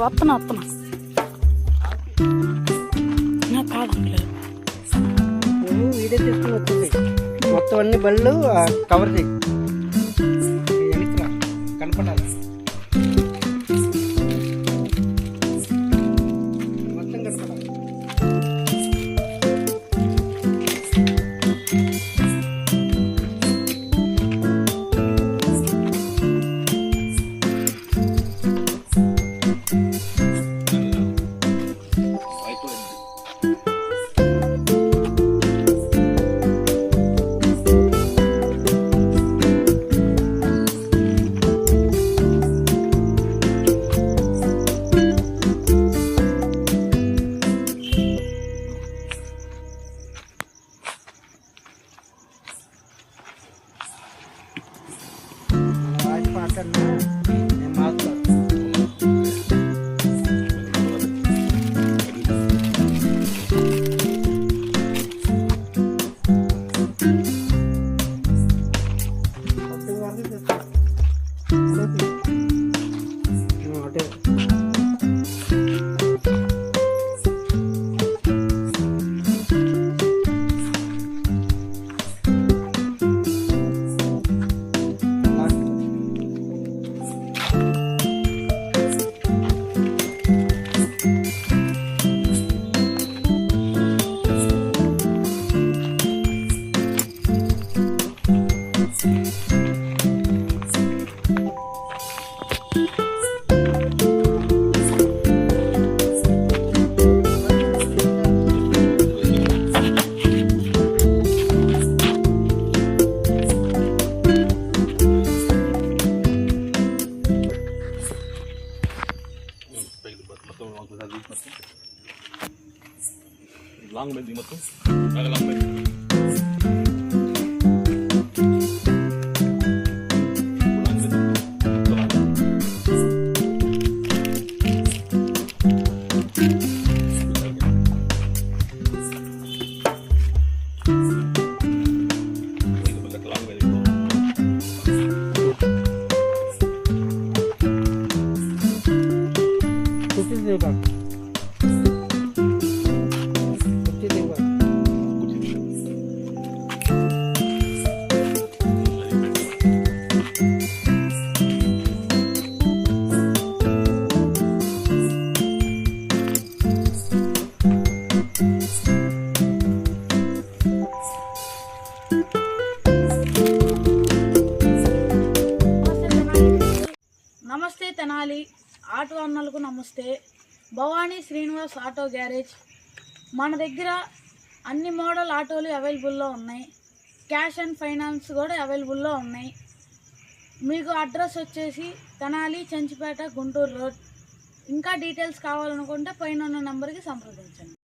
వస్తున్నా నాకు కావట్లేదు. వీడియో తీసుకుని వచ్చింది మొత్తం అన్ని బళ్ళు కవర్ చేయి, కనపడాలి మొత్తం కనపడాలి. నేను మాట్లాడు అటే లాంగ్ బెండ్ మొత్తం బాగా లాంగ్ బెండ్ నమస్తే తెనాలి ఆటో అన్నలకు నమస్తే. భవానీ శ్రీనివాస్ ఆటో గ్యారేజ్ మన దగ్గర అన్ని మోడల్ ఆటోలు అవైలబుల్లో ఉన్నాయి. క్యాష్ అండ్ ఫైనాన్స్ కూడా అవైలబుల్లో ఉన్నాయి. మీకు అడ్రస్ వచ్చేసి తెనాలి చెంచుపేట గుంటూరు రోడ్. ఇంకా డీటెయిల్స్ కావాలనుకుంటే పైన ఉన్న నెంబర్కి సంప్రదించండి.